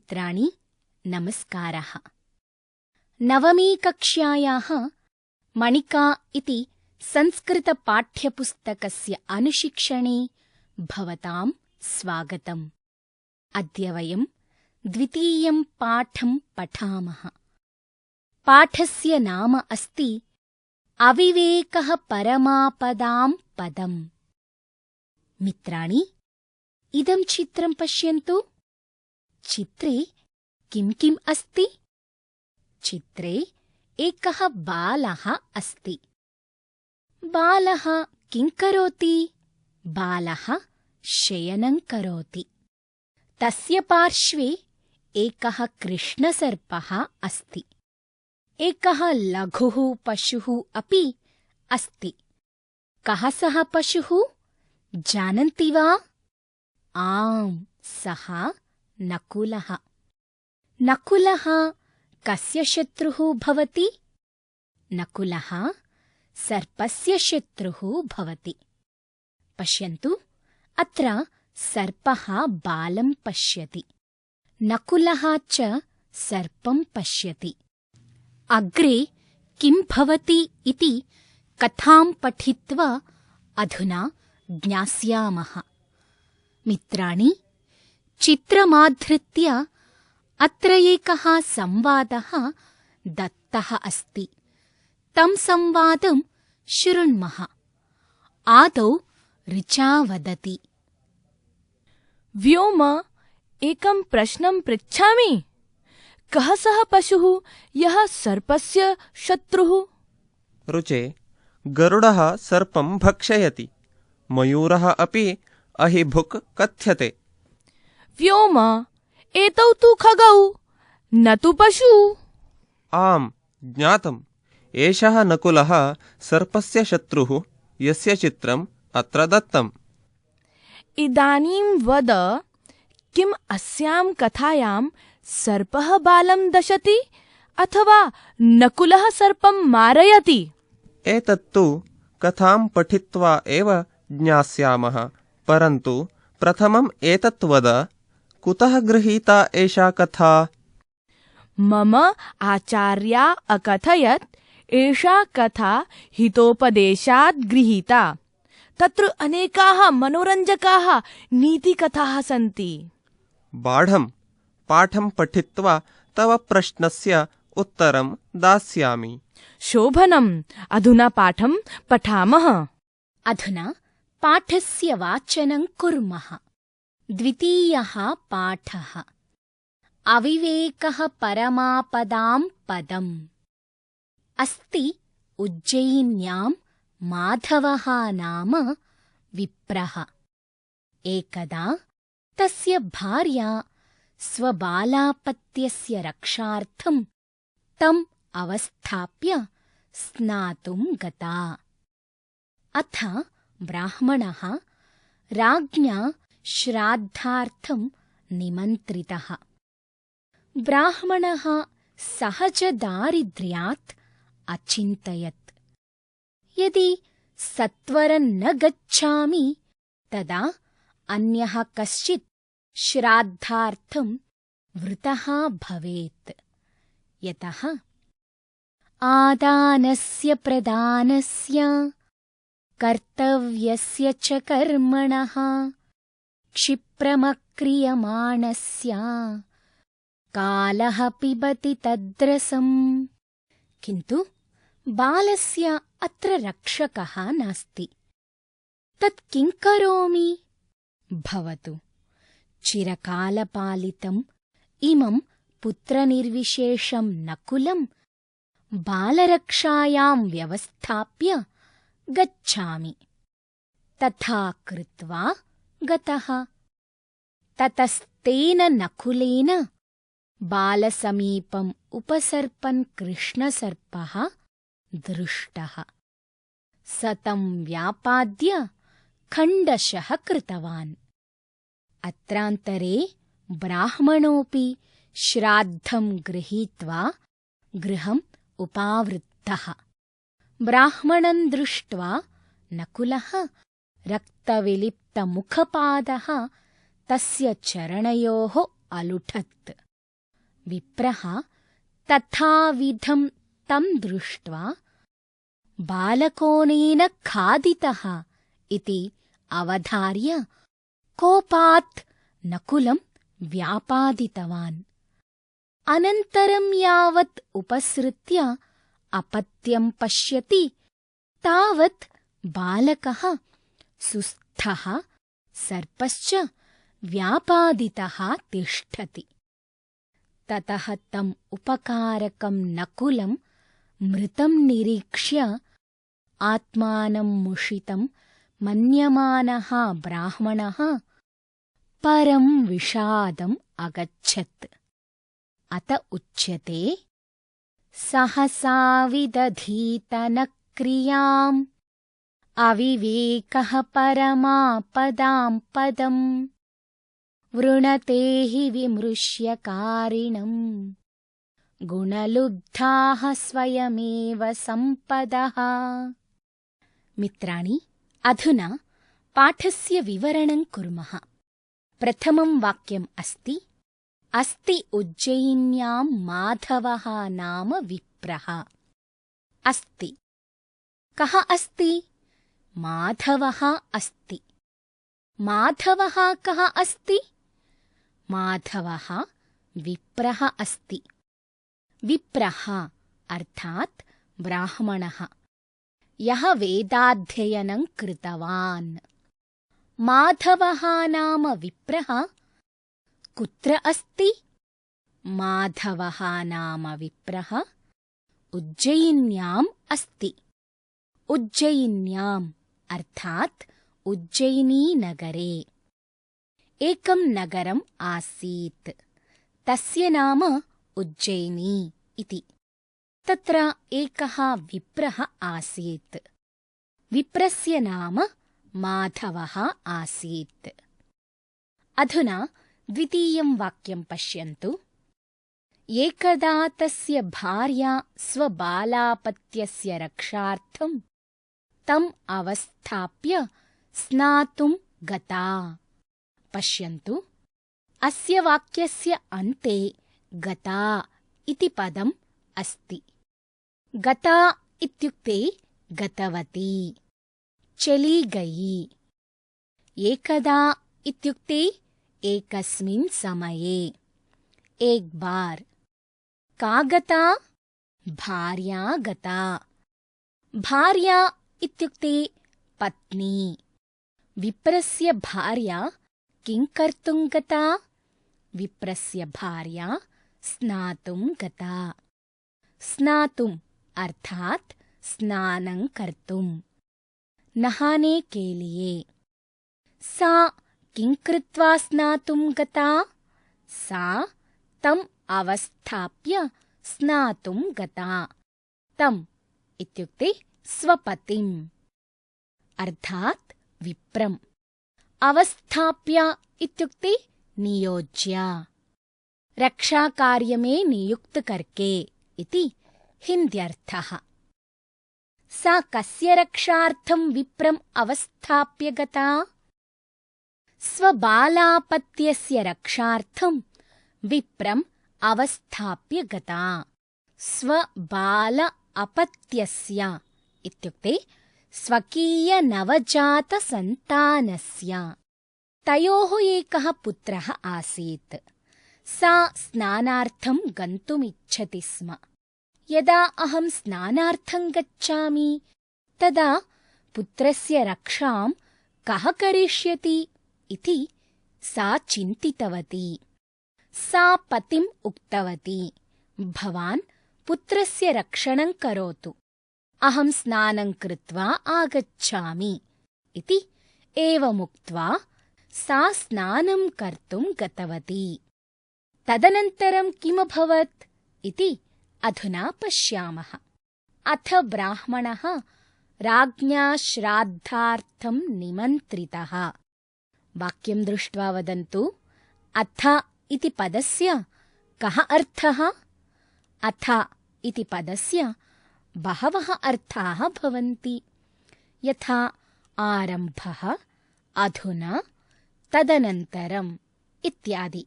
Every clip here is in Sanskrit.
मित्राणि नमस्कारः। नवमीकक्ष्यायाः मणिका इति संस्कृतपाठ्यपुस्तकस्य अनुशिक्षणे भवतां स्वागतम्। अद्य वयं द्वितीयं पाठं पठामः। पाठस्य नाम अस्ति अविवेकः परमापदां पदम्। मित्राणि, इदं चित्रं पश्यन्तु। चित्रे किं किम् अस्ति? चित्रे एकः बालः अस्ति। बालः किं करोति? बालः शयनं करोति। तस्य पार्श्वे एकः कृष्णसर्पः अस्ति। एकः लघुः पशुः अपि अस्ति। कः सः पशुः? जानन्ति वा? आम्, सः नकुलः। नकुलः कस्य शत्रुः भवति? नकुलः सर्पस्य शत्रुः भवति। पश्यन्तु, अत्र सर्पः बालं पश्यति। नकुलः च सर्पं पश्यति। अग्रे किं भवति इति कथां पठित्वा अधुना ज्ञास्यामः। मित्राणि, चित्रमाधृत्य अत्र एकः संवादः दत्तः अस्ति। तं संवादं शृण्मः। आदौ ऋचा वदति। व्योम, एकं प्रश्नं पृच्छामि। कः सः पशुः यः सर्पस्य शत्रुः? रुचे, गरुडः सर्पं भक्षयति। मयूरः अपि अहिभुक् कथ्यते। व्योम, एतौ तु खगौ, न तु पशु। आम्, ज्ञातम्। एषः नकुलः सर्पस्य शत्रुः, यस्य चित्रम् अत्र दत्तम्। इदानीं वद, किम् अस्यां कथायां सर्पः बालं दशति अथवा नकुलः सर्पं मारयति? एतत्तु कथां पठित्वा एव ज्ञास्यामः। परन्तु प्रथमम् एतत् वद, कुतः गृहीता एषा कथा? मम आचार्या अकथयत् एषा कथा हितोपदेशात् गृहीता। तत्र अनेकाः मनोरञ्जकाः नीतिकथाः सन्ति। बाढं पाठं पठित्वा तव प्रश्नस्य उत्तरं दास्यामि। शोभनम्, अधुना पाठं पठामः। अधुना पाठस्य वाचनं कुर्मः। द्वितीयः पाठः। अविवेकः परमापदां पदम्। अस्ति उज्जयिन्यां माधवः नाम विप्रः। एकदा तस्य भार्या स्वबालापत्यस्य रक्षार्थं तम् अवस्थाप्य स्नातुं गता। अथ ब्राह्मणः राज्ञा श्राद्धार्थं निमन्त्रितः। ब्राह्मणः सहजदारिद्र्यात् अचिन्तयत्, यदि सत्वरं न गच्छामि तदा अन्यः कश्चित् श्राद्धार्थं वृतः भवेत्। यतः आदानस्य प्रदानस्य कर्तव्यस्य च कर्मणः क्षिप्रमक्रियमाणस्य कालः पिबति तद्रसम्। किन्तु बालस्य अत्र रक्षकः नास्ति। तत् किं करोमि? भवतु, चिरकालपालितम् इमं पुत्रनिर्विशेषं नकुलं बालरक्षायां व्यवस्थाप्य गच्छामि। तथा कृत्वा गतः। ततस्तेन नकुलेन बालसमीपम् उपसर्पन् कृष्णसर्पः दृष्टः। स तं व्यापाद्य खण्डशः कृतवान्। अत्रान्तरे ब्राह्मणोऽपि श्राद्धं गृहीत्वा गृहम् उपावृत्तः। ब्राह्मणं दृष्ट्वा नकुलः रक्तविलिप्तमुखपादः तस्य चरणयोः अलुठत्। विप्रः तथाविधं तं दृष्ट्वा बालकोनेन खादितः इति अवधार्य कोपात् नकुलं व्यापादितवान्। अनन्तरं यावत् उपसृत्य अपत्यं पश्यति तावत् बालकः सुस्थः सर्पश्च व्यापादितः तिष्ठति। ततः तम् उपकारकं नकुलं मृतं निरीक्ष्य आत्मानं मुषितं मन्यमानः ब्राह्मणः परं विषादम् अगच्छत्। अत उच्यते सहसा विदधीत न क्रियाम् अविवेकः परमापदां पदम् वृणते हि विमृश्य कारिणम् गुणलुब्धाः स्वयमेव सम्पदः। मित्राणि, अधुना पाठस्य विवरणं कुर्मः। प्रथमं वाक्यम् अस्ति अस्ति उज्जयिन्यां माधवः नाम विप्रः। अस्ति, कः अस्ति? माधवः अस्ति। माधवः कः अस्ति? माधवः विप्रः अस्ति। विप्रः अर्थात् ब्राह्मणः, यः वेदाध्ययनं कृतवान्। माधवः नाम विप्रः कुत्र अस्ति? माधवः नाम विप्रः उज्जयिन्याम् अस्ति। उज्जयिन्याम् अर्थात् उज्जयिनीनगरे एकं नगरम् आसीत्, तस्य नाम उज्जयिनी इति। तत्र एकः विप्रः आसीत्। विप्रस्य नाम माधवः आसीत्। अधुना द्वितीयं वाक्यं पश्यन्तु। एकदा तस्य भार्या स्वबालापत्यस्य रक्षार्थं तम् अवस्थाप्य स्नातुं गता। पश्यन्तु, अस्य वाक्यस्य अन्ते गता इति पदम् अस्ति। गता इत्युक्ते गतवती, चली गई। एकदा इत्युक्ते एकस्मिन् समये, एक बार। का गता? भार्या गता। भार्या इत्युक्ते पत्नी। विप्रस्य भार्या किं कर्तुं गता? विप्रस्य भार्या स्नातुं गता। स्नातुम् अर्थात् स्नानं कर्तुं, नहाने के लिए। सा किं कृत्वा स्नातुं गता? सा तम् अवस्थाप्य स्नातुं गता। तम् इत्युक्ते स्वपतिम् अर्थात् विप्रम्। अवस्थाप्य इत्युक्ते नियोज्य, रक्षाकार्य में नियुक्त करके इति हिन्द्यर्थः। सा कस्य रक्षार्थं विप्रम् अवस्थाप्य गता? स्वबालापत्यस्य रक्षार्थं विप्रम् अवस्थाप्य गता। स्वबाल अपत्यस्य इत्युक्ते स्वकीय नवजातसन्तानस्य। तयोः एकः पुत्रः आसीत्। सा स्नानार्थं गन्तुमिच्छति स्म। यदा अहं स्नानार्थं गच्छामि तदा पुत्रस्य रक्षां कः करिष्यति इति सा चिन्तितवती। सा पतिम् उक्तवती, भवान् पुत्रस्य रक्षणं करोतु, अहं स्नानं कृत्वा आगच्छामि इति। एवमुक्त्वा सा स्नानं कर्तुं गतवती। तदनन्तरं किमभवत् इति अधुना पश्यामः। अथ ब्राह्मणः राज्ञा श्राद्धार्थं निमन्त्रितः। वाक्यं दृष्ट्वा वदन्तु, अथ इति पदस्य कः अर्थः? अथ इति पदस्य बहवः अर्थाः भवन्ति, यथा आरम्भः, अधुना, तदनन्तरम् इत्यादि।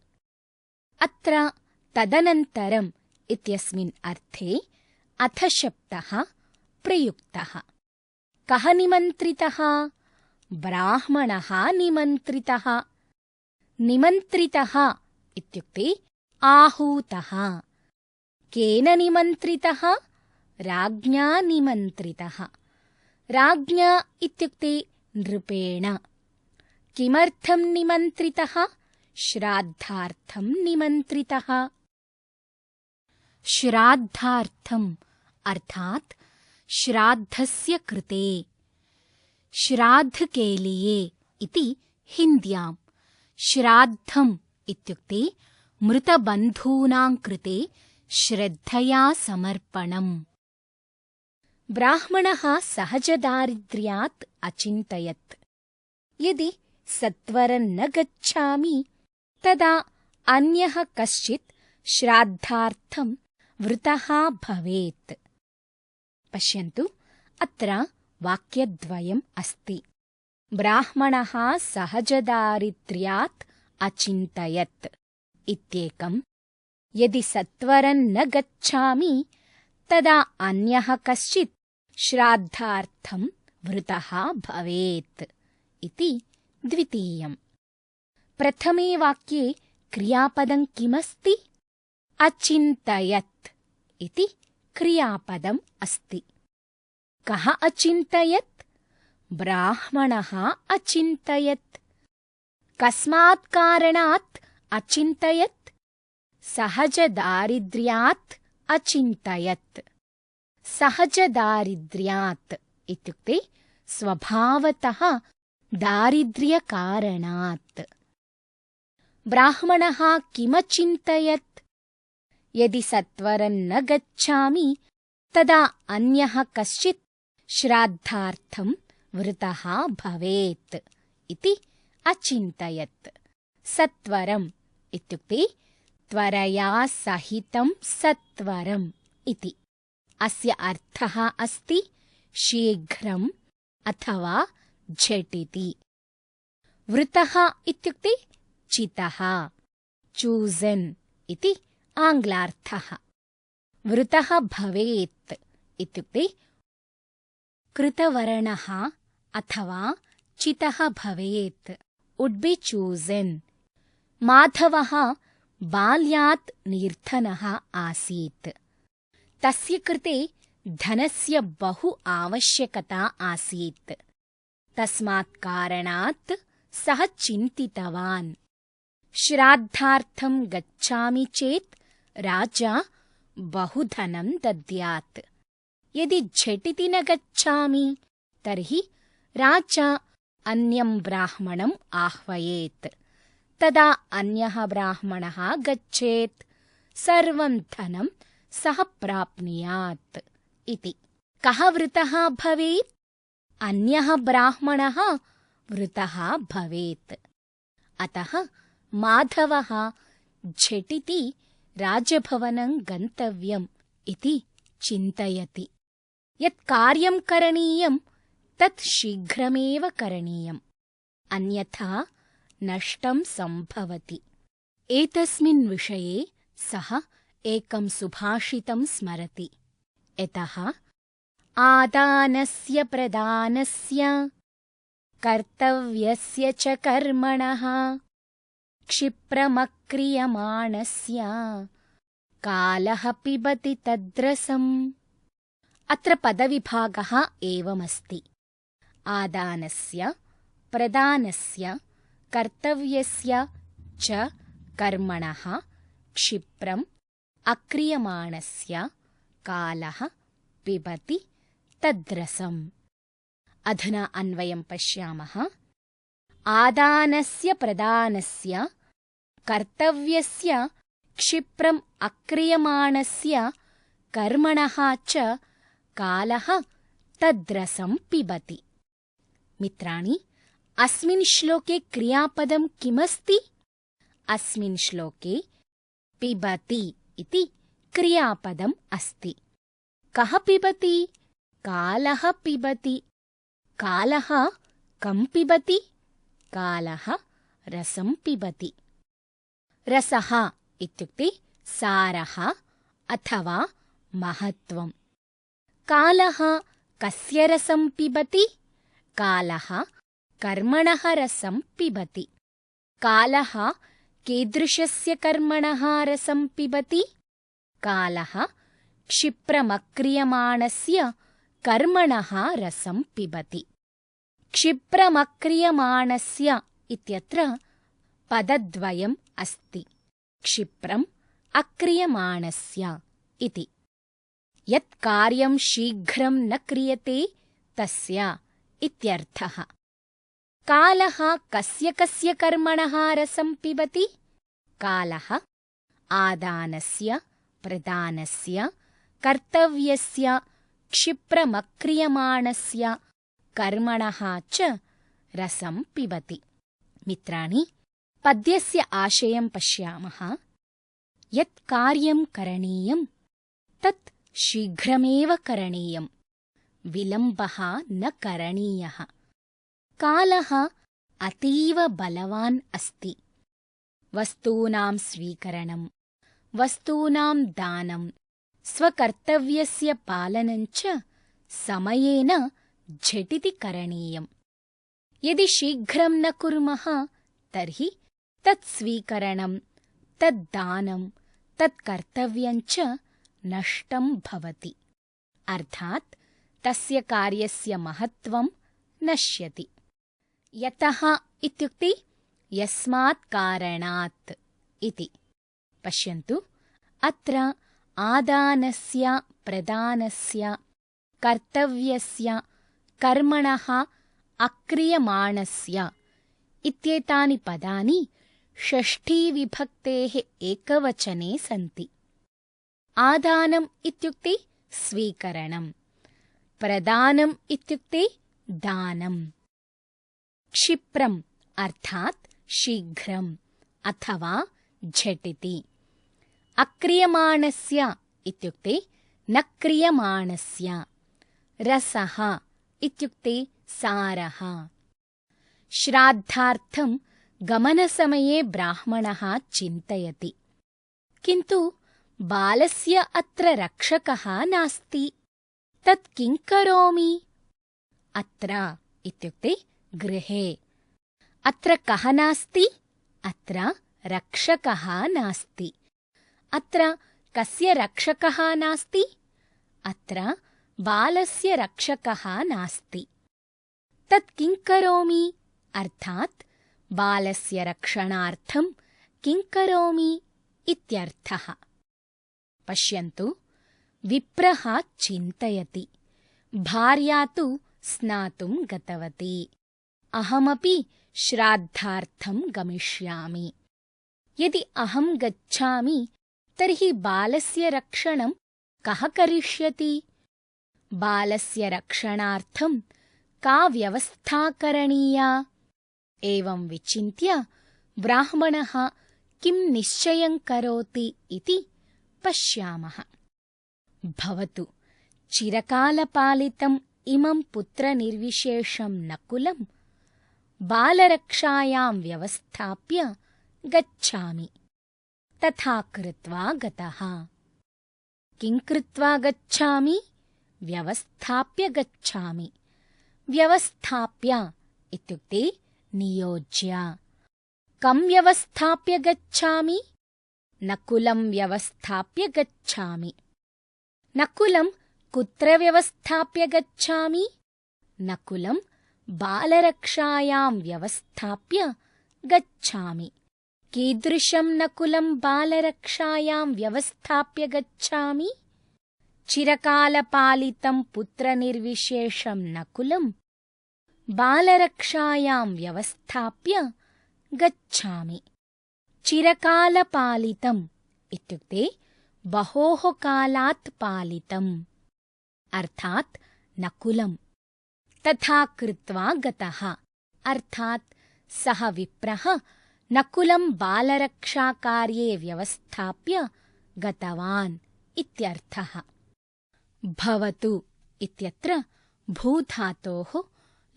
अत्र तदनन्तरम् इत्यस्मिन् अर्थे अथशब्दः प्रयुक्तः। कः निमन्त्रितः? ब्राह्मणः निमन्त्रितः। निमन्त्रितः इत्युक्ते आहूतः। केन निमन्त्रितः? राज्ञा निमन्त्रितः। राज्ञा इत्युक्ते नृपेण। किमर्थं निमन्त्रितः? श्राद्धार्थं निमन्त्रितः। श्राद्धार्थम् अर्थात् श्राद्धस्य कृते। श्राद्ध के लिए इति हिन्द्याम्। श्राद्धम् इत्युक्ते मृतबन्धूनां कृते श्रद्धया समर्पणम्। ब्राह्मणः सहजदारिद्र्यात् अचिन्तयत्। यदि सत्वरं न गच्छामि तदा अन्यः कश्चित् श्राद्धार्थं वृतः भवेत्। पश्यन्तु, अत्र वाक्यद्वयम् अस्ति। ब्राह्मणः सहजदारिद्र्यात् अचिन्तयत् इत्येकम्। यदि सत्वरं न गच्छामि तदा अन्यः कश्चित् श्राद्धार्थं वृतः भवेत् इति द्वितीयम्। प्रथमे वाक्ये क्रियापदं किमस्ति? अचिन्तयत् इति क्रियापदम् अस्ति। कः अचिन्तयत्? ब्राह्मणः अचिन्तयत्। कस्मात् कारणात् अचिन्तयत्? सहजदारिद्र्यात् अचिन्तयत्। सहजदारिद्र्यात् इत्युक्ते स्वभावतः दारिद्र्यकारणात्। ब्राह्मणः किमचिन्तयत्? यदि सत्वरं न गच्छामि तदा अन्यः कश्चित् श्राद्धार्थं वृतः भवेत् इति अचिन्तयत्। सत्वरम् इत्युक्ते त्वरया सहितं सत्वरम् इति। अस्य अर्थः अस्ति शीघ्रम् अथवा झटिति। वृतः इत्युक्ते चितः, चूज़न् इति आङ्ग्लार्थः। वृतः भवेत् इत्युक्ते कृतवर्णः अथवा चितः भवेत्, वुड् बि चूज़न्। माधवः बाल्यात् निर्धनः आसीत्। तस्य कृते धनस्य बहु आवश्यकता आसीत्। तस्मात् कारणात् सः चिन्तितवान्, श्राद्धार्थं गच्छामि चेत् राजा बहु धनं दद्यात्। यदि झटिति न गच्छामि तर्हि राजा अन्यं ब्राह्मणम् आह्वयेत्। तदा अन्यः ब्राह्मणः गच्छेत्, सर्वं धनं सः प्राप्नुयात् इति। कः वृतः भवेत्? अन्यः ब्राह्मणः वृतः भवेत्। अतः माधवः झटिति राजभवनं गन्तव्यम् इति चिन्तयति। यत् कार्यं करणीयं तत् शीघ्रमेव करणीयम्, अन्यथा नष्टं सम्भवति। एतस्मिन् विषये सः एकं सुभाषितं स्मरति। यतः आदानस्य प्रदानस्य कर्तव्यस्य च कर्मणः क्षिप्रमक्रियमाणस्य कालः पिबति तद्रसम्। अत्र पदविभागः एवमस्ति। आदानस्य, प्रदानस्य, कर्तव्यस्य च कर्मणः क्षिप्रम् अक्रियमाणस्य कालः पिबति तद्रसम्। अधुना अन्वयं पश्यामः। आदानस्य प्रदानस्य कर्तव्यस्य क्षिप्रम् अक्रियमाणस्य कर्मणः च कालः तद्रसं पिबति। मित्राणि, अस्मिन् श्लोके क्रियापदं किमस्ति? अस्मिन् श्लोके पिबति इति क्रियापदम् अस्ति। कः पिबति? कालः पिबति। कालः कं पिबति? कालः रसं पिबति। रसः इत्युक्ते सारः अथवा महत्त्वम्। कालः कस्य रसं पिबति? कालः कर्मणः रसं पिबति। कालः कीदृशस्य कर्मणः रसं पिबति? कालः क्षिप्रमक्रियमाणस्य कर्मणः रसं पिबति। क्षिप्रमक्रियमाणस्य इत्यत्र पदद्वयम् अस्ति। क्षिप्रम् अक्रियमाणस्य इति। यत् कार्यं शीघ्रं न क्रियते तस्य इत्यर्थः। कालः कस्य कस्य कर्मणः रसं पिबति? कालः आदानस्य, प्रदानस्य, कर्तव्यस्य, क्षिप्रमक्रियमाणस्य कर्मणः च रसं पिबति। मित्राणि, पद्यस्य आशयं पश्यामः। यत् कार्यं करणीयं तत् शीघ्रमेव करणीयम्। विलम्बः न करणीयः। कालः अतीव बलवान् अस्ति। वस्तूनां स्वीकरणं, वस्तूनां दानं, स्वकर्तव्यस्य पालनं च समयेन झटिति करणीयम्। यदि शीघ्रं न कुर्मः तर्हि तत् स्वीकरणं, तद्दानं, तत्कर्तव्यं च नष्टं भवति। अर्थात् तस्य कार्यस्य महत्त्वं नश्यति। यतः इत्युक्ते यस्मात् कारणात् इति। पश्यन्तु, अत्र आदानस्य, प्रदानस्य, कर्तव्यस्य, कर्मणः अक्रियमाणस्य इत्येतानि पदानि षष्ठीविभक्तेः एकवचने सन्ति। आदानम् इत्युक्ते स्वीकरणम्, प्रदानम् इत्युक्ते दानम्, क्षिप्रम् अर्थात् शीघ्रम् अथवा झटिति, अक्रियमाणस्य इत्युक्ते न क्रियमाणस्य, रसः इत्युक्ते सारः। श्राद्धार्थं गमनसमये ब्राह्मणः चिन्तयति, किन्तु बालस्य अत्र रक्षकः नास्ति, तत् किं करोमि? अत्र इत्युक्ते गृहे। अत्र कः नास्ति? अत्र रक्षकः नास्ति। अत्र कस्य रक्षकः नास्ति? अत्र बालस्य रक्षकः नास्ति। तत् किं करोमि? अर्थात् बालस्य रक्षणार्थं किं करोमि इत्यर्थः। पश्यन्तु, विप्रः चिन्तयति, भार्या तु स्नातुं गतवती, अहमपि श्राद्धार्थं गमिष्यामि। यदि अहं गच्छामि तर्हि बालस्य रक्षणं कः करिष्यति? बालस्य रक्षणार्थं का व्यवस्था करणीया? एवं विचिन्त्य ब्राह्मणः किं निश्चयं करोति इति पश्यामः। भवतु, चिरकालपालितम् इमं पुत्रनिर्विशेषं नकुलं बालरक्षायां व्यवस्थाप्य गच्छामि। तथा कृत्वा गतः। किं कृत्वा गच्छामि? व्यवस्थाप्य गच्छामि। व्यवस्थाप्य इत्युक्ते नियोज्य। कं व्यवस्थाप्य गच्छामि? नकुलं व्यवस्थाप्य गच्छामि। नकुलं कुत्र व्यवस्थाप्य गच्छामि? नकुलं बालरक्षायां व्यवस्थाप्य गच्छामि। कीदृशं नकुलं बालरक्षायां व्यवस्थाप्य गच्छामि? चिरकालपालितं पुत्रनिर्विशेषं नकुलं बालरक्षायां व्यवस्थाप्य गच्छामि। चिरकालपालितम् इत्युक्ते बहोः कालात् पालितम्, अर्थात् नकुलम्। तथा कृत्वा गतः अर्थात् सः विप्रः नकुलं बालरक्षाकार्ये व्यवस्थाप्य गतवान् इत्यर्थः। भवतु इत्यत्र भूधातोः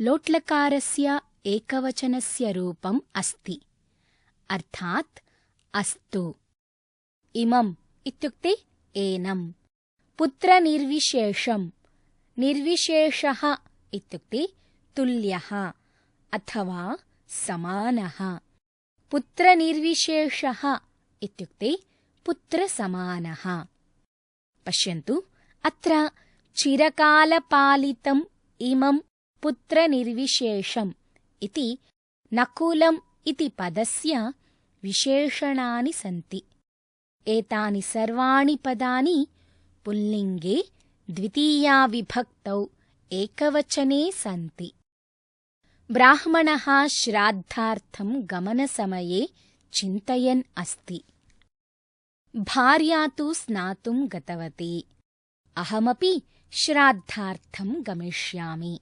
लोट्लकारस्य एकवचनस्य रूपम् अस्ति, अर्थात् अस्तु। इमं इत्युक्ते एनम्। पुत्रनिर्विशेषम्, निर्विशेषः इत्युक्ते तुल्यः अथवा समानः। पुत्रनिर्विशेषः इत्युक्ते पुत्रसमानः। पश्यन्तु, अत्र चिरकालपालितम् इमं पुत्रनिर्विशेषम् इति नकुलम् इति पदस्य विशेषणानि सन्ति। एतानि सर्वाणि पदानि पुल्लिङ्गे द्वितीयाविभक्तौ एकवचने सन्ति। ब्राह्मणः श्राद्धार्थं गमनसमये चिन्तयन् अस्ति। भार्या तु स्नातुं गतवती। अहमपि श्राद्धार्थं गमिष्यामि।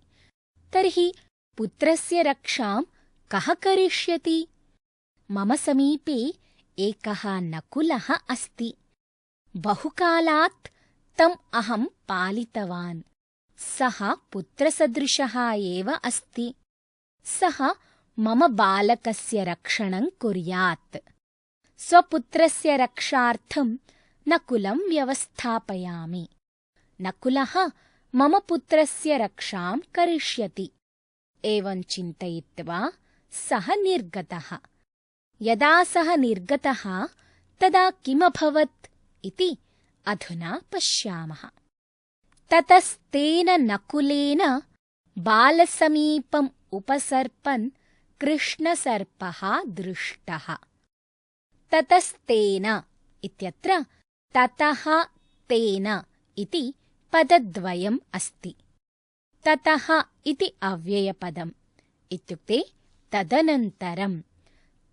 तर्हि पुत्रस्य रक्षां कः करिष्यति? मम समीपे एकः नकुलः अस्ति। बहुकालात् तम् अहं पालितवान्। सः पुत्रसदृशः एव अस्ति। सः मम बालकस्य रक्षणं कुर्यात्। स्वपुत्रस्य रक्षार्थं नकुलं व्यवस्थापयामि। नकुलः मम पुत्रस्य रक्षां करिष्यति। एवं चिन्तयित्वा सः निर्गतः। यदा सः निर्गतः तदा किमभवत् इति अधुना पश्यामः। ततस्तेन नकुलेन बालसमीपम् उपसर्पन् कृष्णसर्पः दृष्टः। ततस्तेन इत्यत्र ततः तेन इति पदद्वयम् अस्ति। ततः इति अव्ययपदम् इत्युक्ते तदनन्तरम्।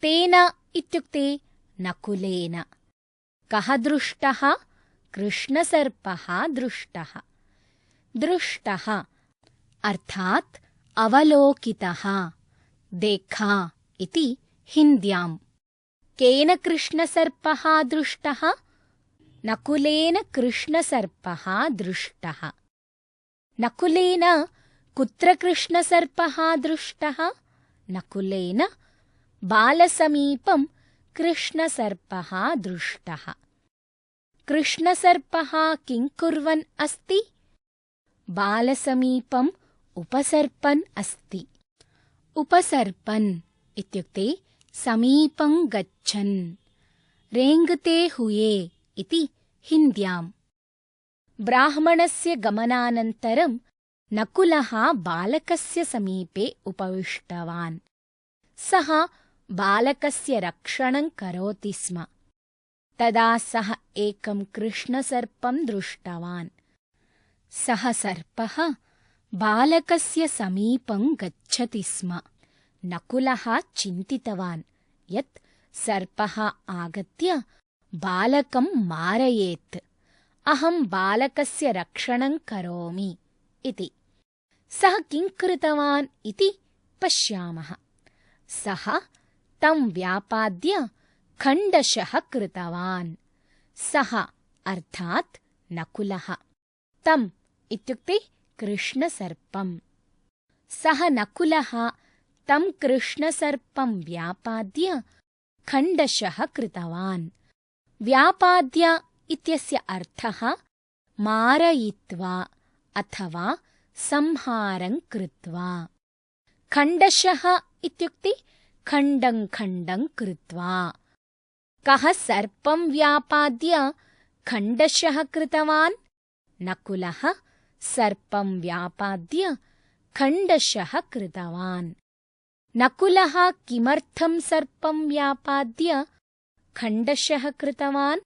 तेन इत्युक्ते नकुलेन। कः दृष्टः? कृष्णसर्पः दृष्टः। दृष्टः अर्थात् अवलोकितः, देखा इति हिन्द्याम्। केन कृष्णसर्पः दृष्टः? नकुलेन कृष्णसर्पः दृष्टः। नकुलेन कुत्र कृष्णसर्पः दृष्टः? नकुलेन बालसमीपं कृष्णसर्पः दृष्टः। कृष्णसर्पः किं कुर्वन् अस्ति? बालसमीपम् उपसर्पन् अस्ति। उपसर्पन् इत्युक्ते समीपं गच्छन्। रेङ्गते हुये इति हिन्द्याम्। ब्राह्मणस्य गमनानन्तरं नकुलः बालकस्य समीपे उपविष्टवान्। सः बालकस्य रक्षणं करोति स्म। तदा सः एकं कृष्णसर्पं दृष्टवान्। सः सर्पः बालकस्य समीपं गच्छति स्म। नकुलः चिन्तितवान् यत् सर्पः आगत्य बालकं मारयेत्। अहं बालकस्य रक्षणं करोमि इति। सः किं कृतवान् इति पश्यामः। सः तं व्यापाद्य खण्डशः कृतवान्। सः अर्थात् नकुलः। तम् इत्युक्ते कृष्णसर्पम्। सः नकुलः तं कृष्णसर्पं व्यापाद्य खण्डशः कृतवान्। व्यापाद्य इत्यस्य अर्थः मारयित्वा अथवा संहारं कृत्वा। खण्डशः इत्युक्ते खण्डं खण्डं कृत्वा। कः सर्पं व्यापाद्य खण्डशः कृतवान्? नकुलः सर्पं व्यापाद्य खण्डशः कृतवान्। नकुलः किमर्थं सर्पं व्यापाद्य खण्डशः कृतवान्?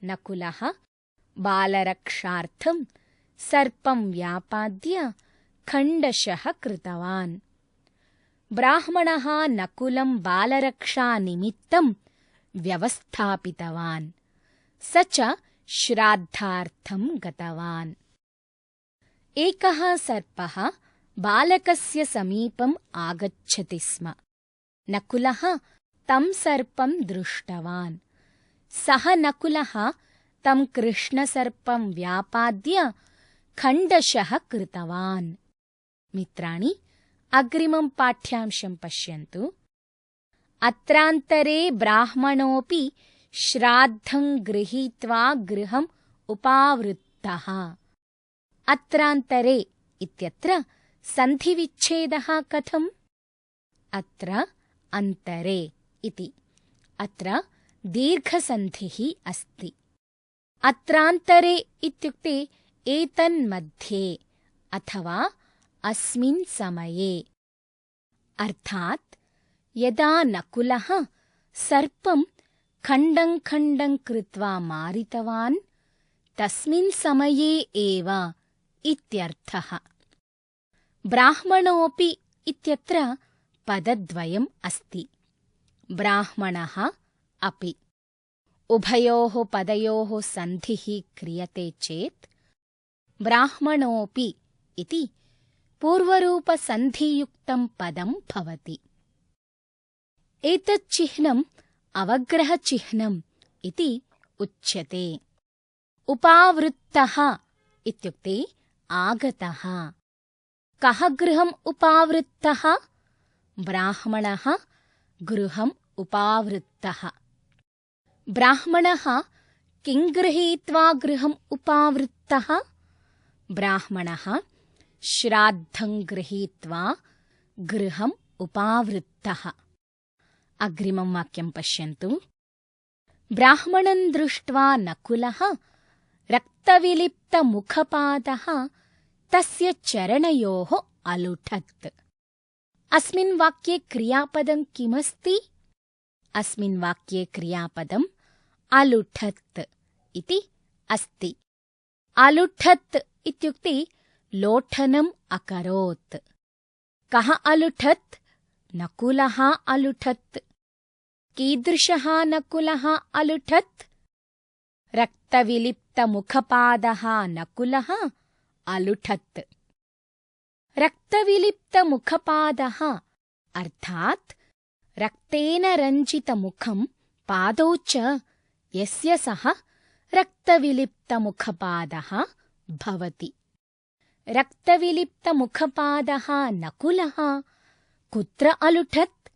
नकुलः बालरक्षार्थं सर्पं व्यापाद्य खण्डशः कृतवान्। ब्राह्मणः नकुलं बालरक्षानिमित्तं व्यवस्थापितवान्। स च श्राद्धार्थं गतवान्। एकः सर्पः बालकस्य समीपम् आगच्छति स्म। नकुलः तं सर्पं दृष्टवान्। सः नकुलः तं कृष्णसर्पं व्यापाद्य खण्डशः कृतवान्। मित्राणि, अग्रिमं पाठ्यांशं पश्यन्तु। अत्रान्तरे ब्राह्मणोऽपि श्राद्धं गृहीत्वा गृहम् उपावृत्तः। अत्रान्तरे इत्यत्र सन्धिविच्छेदः कथम्? अत्र अन्तरे इति। अत्र दीर्घसन्धिः अस्ति। अत्रान्तरे इत्युक्ते एतन्मध्ये अथवा अस्मिन् समये। अर्थात् यदा नकुलः सर्पं खण्डं खण्डं कृत्वा मारितवान् तस्मिन् समये एव इत्यर्थः। ब्राह्मणोऽपि इत्यत्र पदद्वयम् अस्ति। ब्राह्मणः अपि। उभयोः पदयोः सन्धिः क्रियते चेत् ब्राह्मणोऽपि इति पूर्वरूपसन्धियुक्तं पदं भवति। एतत् चिह्नम् अवग्रहचिह्नम् इति उच्यते। उपावृत्तः इत्युक्ते आगतः। कः गृहम् उपावृत्तः? ब्राह्मणः गृहम् उपावृत्तः। ब्राह्मणः किं गृहीत्वा गृहम् उपावृत्तः? ब्राह्मणः श्राद्धं गृहीत्वा गृहम् उपावृत्तः। अग्रिमं वाक्यं पश्यन्तु। ब्राह्मणं दृष्ट्वा नकुलः रक्तविलिप्तमुखपादः तस्य चरणयोः अलुठत्। अस्मिन् वाक्ये क्रियापदं किमस्ति? अस्मिन् वाक्ये क्रियापदम् अलुठत् इति अस्ति। अलुठत् इत्युक्ते लोठनम् अकरोत्। कः अलुठत्? नकुलः अलुठत्। कीदृशः नकुलः अलुठत्? रक्तविलिप्तमुखपादः नकुलः अलुठत्। रक्तविलिप्तमुखपादः अर्थात् रक्तेन रञ्जितमुखं पादौ च यस्य सः रक्तविलिप्तमुखपादः भवति। रक्तविलिप्तमुखपादः नकुलः कुत्र अलुठत्?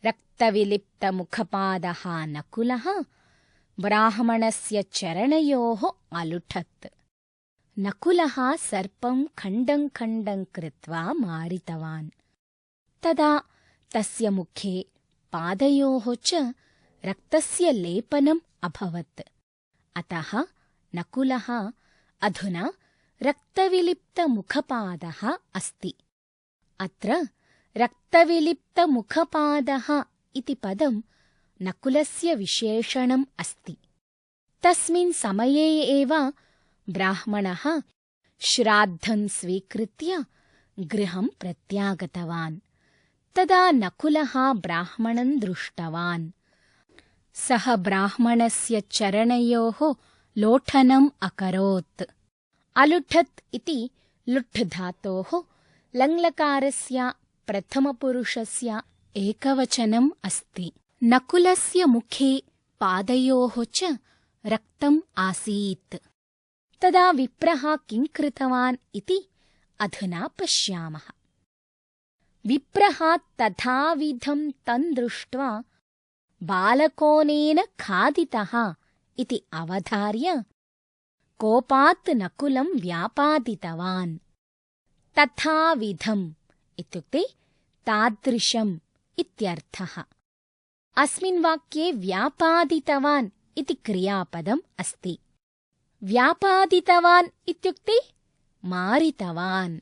रक्तविलिप्तमुखपादः नकुलः ब्राह्मणस्य चरणयोः अलुठत्। नकुलः सर्पं खण्डं खण्डं कृत्वा मारितवान्। तदा तस्य मुखे पादयोः च रक्तस्य लेपनम् अभवत्। अतः नकुलः अधुना रक्तविलिप्तमुखपादः अस्ति। अत्र रक्तविलिप्तमुखपादः इति पदं नकुलस्य विशेषणम् अस्ति। तस्मिन् समये एव ब्राह्मणः श्राद्धं स्वीकृत्य गृहं प्रत्यागतवान्। तदा नकुलः ब्राह्मणं दृष्टवान्। सः ब्राह्मणस्य चरणयोः लोठनम् अकरोत्। अलुठत् इति लुट् धातोः लङ्लकारस्य प्रथमपुरुषस्य एकवचनम् अस्ति। नकुलस्य मुखे पादयोः च रक्तम् आसीत्। तदा विप्रः किं कृतवान् इति अधुना पश्यामः। विप्रः तथाविधं तं दृष्ट्वा बालकोनेन खादितः इति अवधार्य कोपात् नकुलं व्यापादितवान्। तथाविधम् इत्युक्ते तादृशम् इत्यर्थः। अस्मिन् वाक्ये व्यापादितवान् इति क्रियापदम् अस्ति। व्यापादितवान् इत्युक्ते मारितवान्।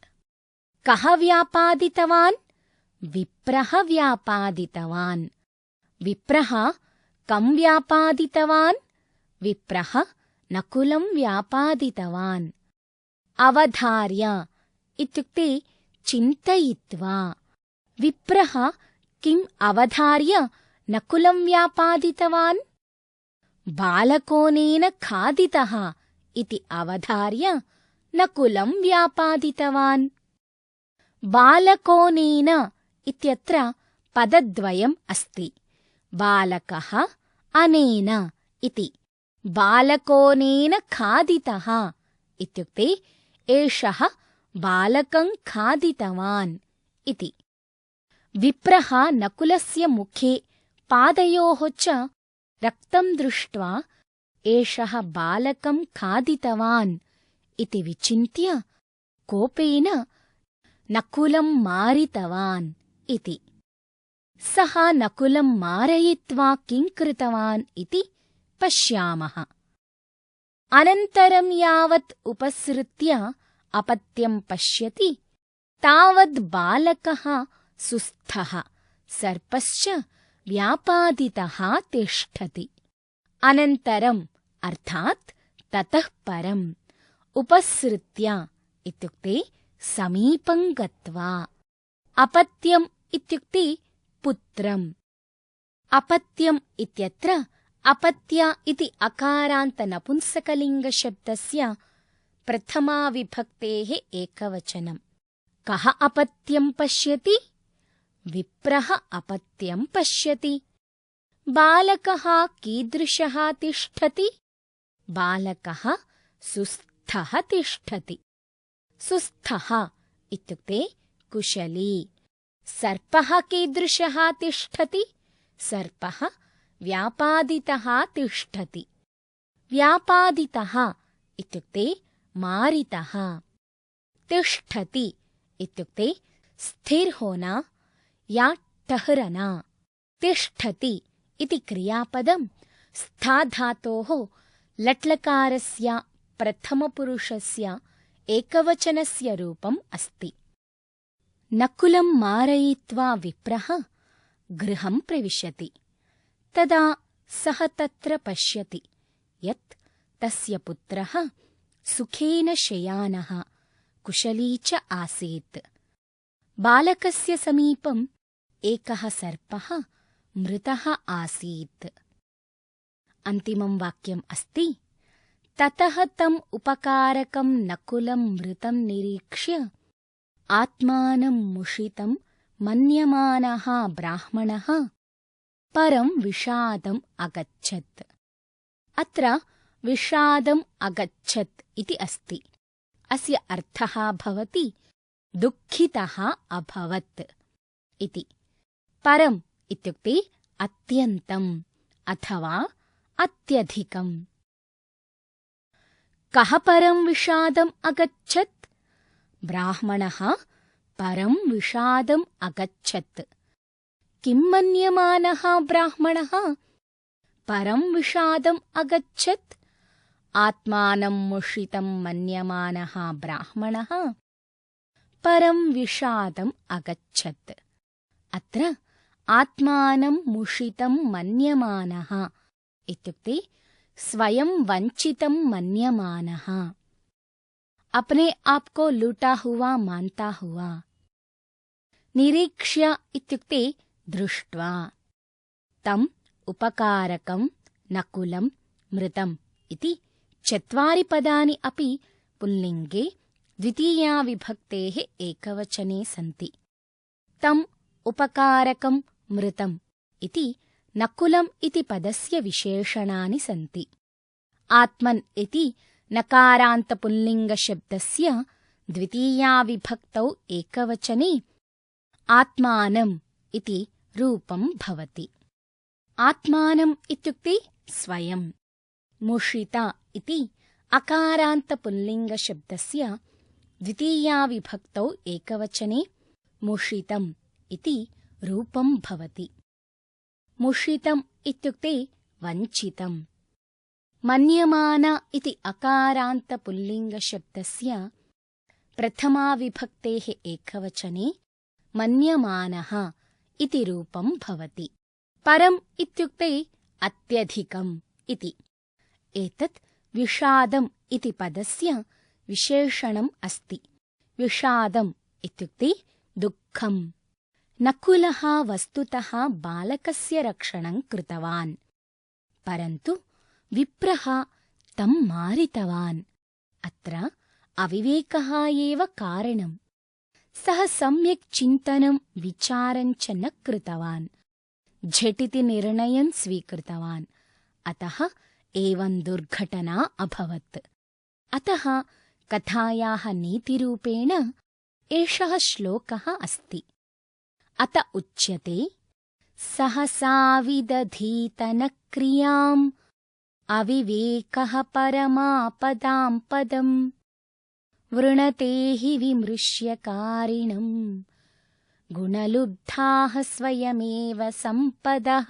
कः व्यापादितवान्? विप्रः व्यापादितवान्। विप्रः कं व्यापादितवान्? विप्रः नकुलं व्यापादितवान्। अवधार्य इत्युक्ते चिन्तयित्वा। विप्रः किम् अवधार्य नकुलं व्यापादितवान्? बालकोनेन खादितः इति अवधार्य नकुलं व्यापादितवान्। बालकोनेन इत्यत्र पदद्वयम् अस्ति। बालकः अनेन इति। बालकोनेन खादितः इत्युक्ते एषः बालकं खादितवान् इति। विप्रः नकुलस्य मुखे पादयोः च रक्तं दृष्ट्वा एषः बालकं खादितवान् इति विचिन्त्य कोपेन नकुलं मारितवान् इति। सः नकुलं मारयित्वा किं कृतवान् इति पश्यामः। अनन्तरं यावत् उपसृत्य अपत्यं पश्यति तावद् बालकः सुस्थः, सर्पश्च व्यापादितः तिष्ठति। अनन्तरम् अर्थात् ततः परम् उपसृत्य इत्युक्ते समीपं गत्वा, अपत्यम् इत्युक्ते पुत्रम्। अपत्यम् इत्यत्र अपत्य इति अकारान्त नपुंसकलिङ्गशब्दस्य प्रथमाविभक्तेः एकवचनम्। कः अपत्यं पश्यति? विप्रः अपत्यं पश्यति। बालकः कीदृशः तिष्ठति? बालकः सुस्थः तिष्ठति। सुस्थः इत्युक्ते कुशली। सर्पः कीदृशः तिष्ठति? सर्पः व्यापादितः तिष्ठति। व्यापादितः इत्युक्ते मारितः। तिष्ठति इत्युक्ते स्थिर होना या ठहरना। तिष्ठति इति क्रियापदं स्थाधातोः लट्लकारस्य प्रथमपुरुषस्य एकवचनस्य रूपम् अस्ति। नकुलं मारयित्वा विप्रः गृहं प्रविशति। तदा सः तत्र पश्यति यत् तस्य पुत्रः सुखेन शयानः कुशली च आसीत्। बालकस्य समीपम् एकः सर्पः मृतः आसीत्। अन्तिमं वाक्यम् अस्ति, ततः तम् उपकारकं नकुलं मृतं निरीक्ष्य आत्मानं मुषितं मन्यमानः ब्राह्मणः परं विषादम् अगच्छत्। अत्र विषादम् अगच्छत् इति अस्ति। अस्य अर्थः भवति दुःखितः अभवत् इति। परम् इत्युक्ते अत्यन्तम् अथवा अत्यधिकम्। कः परं विषादम् अगच्छत्? ब्राह्मणः परं विषादम् अगच्छत्। किं मन्यमानः ब्राह्मणः परं विषादम् अगच्छत्? आत्मानं मुषितं मन्यमानः ब्राह्मणः परं विषादम् अगच्छत्। अत्र आत्मानं मुषितं मन्यमानः इत्युक्ते स्वयं वंचितं मन्यमानः, अपने आप को लूटा हुआ मानता हुआ। निरीक्ष्य इत्युक्ते दृष्ट्वा। तम् उपकारकं नकुलं मृतम् इति चत्वारि पदानि अपि पुल्लिङ्गे द्वितीया विभक्तेः एकवचने सन्ति। तम् उपकारकं मृतम् इति नकुलम् इति पदस्य विशेषणानि सन्ति। आत्मन् इति नकारान्तपुल्लिङ्गशब्दस्य द्वितीया विभक्तौ एकवचने आत्मानम् इति रूपं भवति। आत्मानम् इत्युक्ते स्वयं। मुषिता इति अकारान्तपुल्लिङ्गशब्दस्य द्वितीया विभक्तौ एकवचने मुषितम् इति रूपं भवति। मुषितम् इत्युक्ते वञ्चितम्। मन्यमान इति अकारान्तपुल्लिङ्गशब्दस्य प्रथमाविभक्तेः एकवचने मन्यमानः इति रूपं भवति। परम् इत्युक्ते अत्यधिकम् इति। एतत् विषादम् इति पदस्य विशेषणम् अस्ति। विषादम् इत्युक्ते दुःखम्। नकुलः वस्तुतः बालकस्य रक्षणं कृतवान्, परन्तु विप्रः तं मारितवान्। अत्र अविवेकः एव कारणम्। सः सम्यक् चिन्तनं विचारं च न कृतवान्। झटिति निर्णयं स्वीकृतवान्। अतः एवं दुर्घटना अभवत्। अतः कथायाः नीतिरूपेण एषः श्लोकः अस्ति। अत उच्यते सहसा विदधीत न क्रियाम् अविवेकः परमापदां पदम् वृणते हि विमृश्य कारिणम् गुणलुब्धाः स्वयमेव सम्पदः।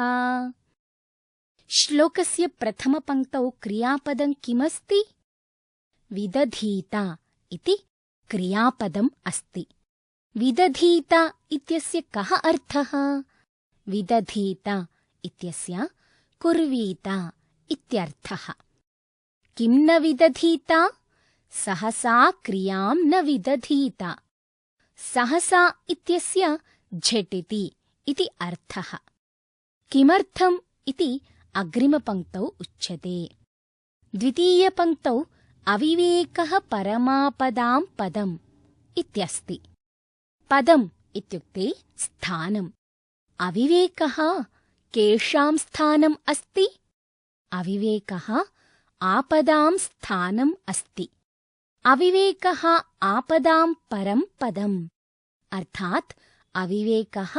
श्लोकस्य प्रथमपङ्क्तौ क्रियापदं किमस्ति? विदधीता इति क्रियापदम् अस्ति। विदधीता इत्यस्य कः अर्थः? विदधीता इत्यस्य कुर्वीता इत्यर्थः। किं न विदधीता? सहसा क्रियां न विदधीता। सहसा इत्यस्य झटिति इति अर्थः। किमर्थम् इति अग्रिमपङ्क्तौ उच्यते। द्वितीयपङ्क्तौ अविवेकः परमापदां पदम् इत्यस्ति। पदम् इत्युक्ते स्थानम्। अविवेकः केषां स्थानम् अस्ति? अविवेकः आपदां स्थानम् अस्ति। अविवेकः आपदां परं पदम् अर्थात् अविवेकः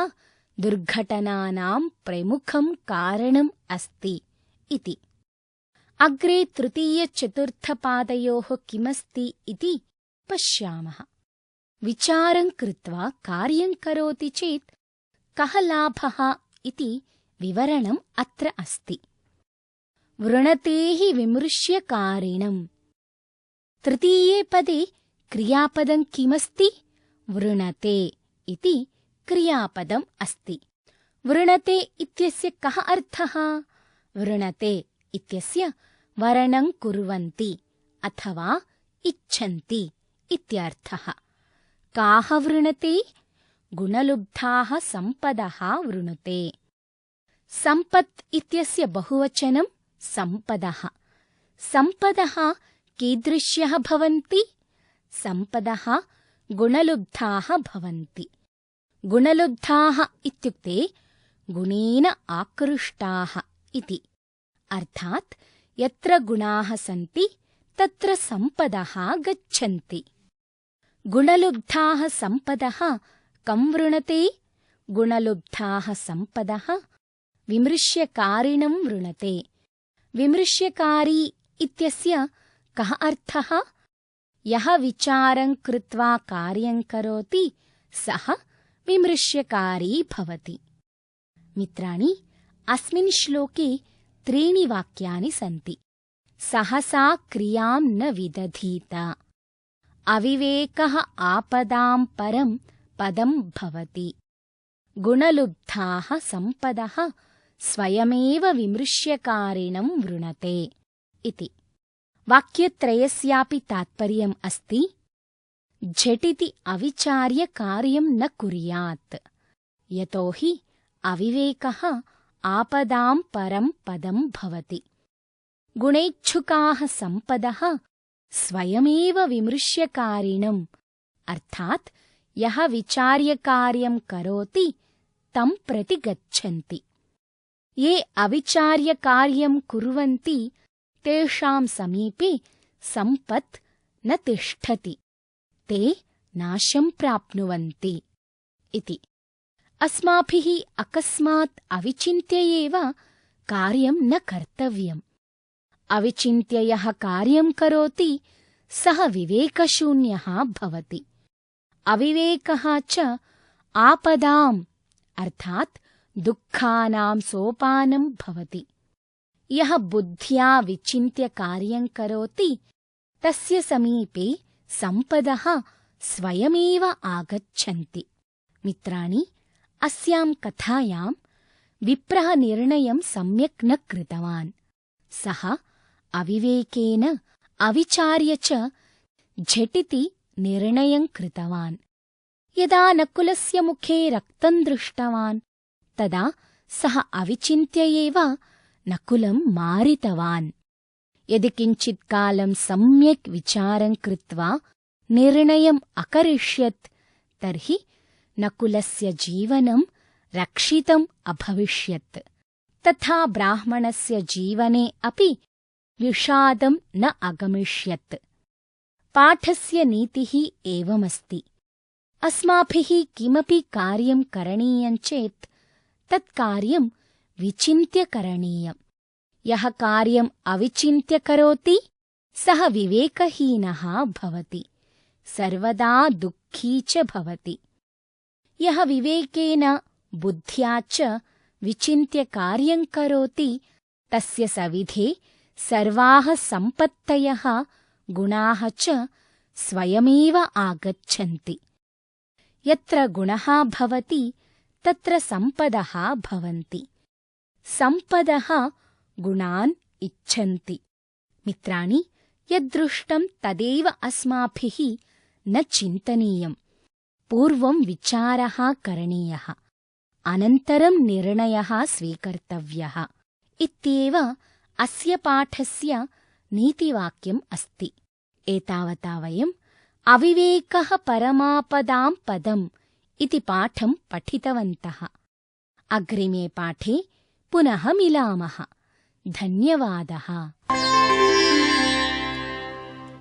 दुर्घटनानां प्रमुखं कारणम् अस्ति इति। अग्रे तृतीयचतुर्थपादयोः किमस्ति इति पश्यामः। विचारं कृत्वा कार्यं करोति चेत् कः लाभः इति विवरणम् अत्र अस्ति। वृणते हि विमृश्य कारिणम्। तृतीये पदे क्रियापदं किमस्ति? वृणते इति क्रियापदम् अस्ति। वृणते इत्यस्य कः अर्थः? वृणते इत्यस्य वरणं कुर्वन्ति अथवा इच्छन्ति इत्यर्थः। काः वृणते? गुणलुब्धाः सम्पदः वृणुते। सम्पत् इत्यस्य बहुवचनं सम्पदः। सम्पदः कीदृश्यः भवन्ति? सम्पदः गुणलुब्धाः भवन्ति। गुणलुब्धाः इत्युक्ते गुणेन आकृष्टाः इति। अर्थात् यत्र गुणाः सन्ति तत्र सम्पदः गच्छन्ति। गुणलुब्धाः सम्पदः कं वृणते? गुणलुब्धाः सम्पदः विमृश्यकारिणं वृणते। विमृश्यकारी इत्यस्य कः अर्थः? यः विचारं कृत्वा कार्यं करोति सः विमृश्यकारी भवति। मित्राणि, अस्मिन् श्लोके 3 वाक्यानि सन्ति। सहसा क्रियां न विदधीत। अविवेकः आपदां परं पदं भवति। गुणलुब्धाः सम्पदः स्वयमेव विमृश्यकारिणं वृणते इति। वाक्यत्रयस्यापि तात्पर्यम् अस्ति झटिति अविचार्य कार्यं न कुर्यात्, यतोहि अविवेकः आपदां परं पदं भवति। गुणेच्छुकाः सम्पदः स्वयमेव विमृश्यकारिणम् अर्थात् यः विचार्य कार्यं करोति तं प्रति गच्छन्ति। ये अविचार्य कार्यं कुर्वन्ति तेषां समीपे सम्पत् न तिष्ठति, ते नाशं प्राप्नुवन्ति इति। अस्माभिः अकस्मात् अविचिन्त्य एव कार्यं न कर्तव्यम्। अविचिन्त्य यः कार्यं करोति सः विवेकशून्यः भवति। अविवेकः च आपदाम् अर्थात् दुःखानां सोपानं भवति। यः बुद्ध्या विचिन्त्य कार्यं करोति तस्य समीपे सम्पदः स्वयमेव आगच्छन्ति। मित्राणि, अस्यां कथायां विप्रः निर्णयं सम्यक् न कृतवान्। सः अविवेकेन अविचार्य च झटिति निर्णयं कृतवान्। यदा नकुलस्य मुखे रक्तं दृष्टवान् तदा सः अविचिन्त्य एव नकुलं मारितवान्। यदि किञ्चित् कालं सम्यक् विचारं कृत्वा निर्णयम् अकरिष्यत् तर्हि नकुलस्य जीवनं रक्षितम् अभविष्यत्। तथा ब्राह्मणस्य जीवने अपि विषादं न अगमिष्यत्। पाठस्य नीतिः एवमस्ति। अस्माभिः किमपि कार्यं करणीयं चेत् तत् कार्यं विचिन्त्य करणीयम्। यः कार्यम् अविचिन्त्य करोति सः विवेकहीनः भवति, सर्वदा दुःखी च भवति। यः विवेकेन बुद्ध्या च विचिन्त्य कार्यं करोति तस्य सविधे सर्वाः सम्पत्तयः गुणाः च स्वयमेव आगच्छन्ति। यत्र गुणः भवति तत्र सम्पदः भवन्ति। सम्पदः गुणान् इच्छन्ति। मित्राणि, यद्दृष्टं तदेव अस्माभिः न चिन्तनीयम्। पूर्वं विचारः करणीयः, अनन्तरं निर्णयः स्वीकर्तव्यः इत्येव अस्य पाठस्य नीतिवाक्यम् अस्ति। एतावता वयम् अविवेकः परमापदां पदम् इति पाठं पठितवन्तः। अग्रिमे पाठे पुनः मिलामः। धन्यवादः।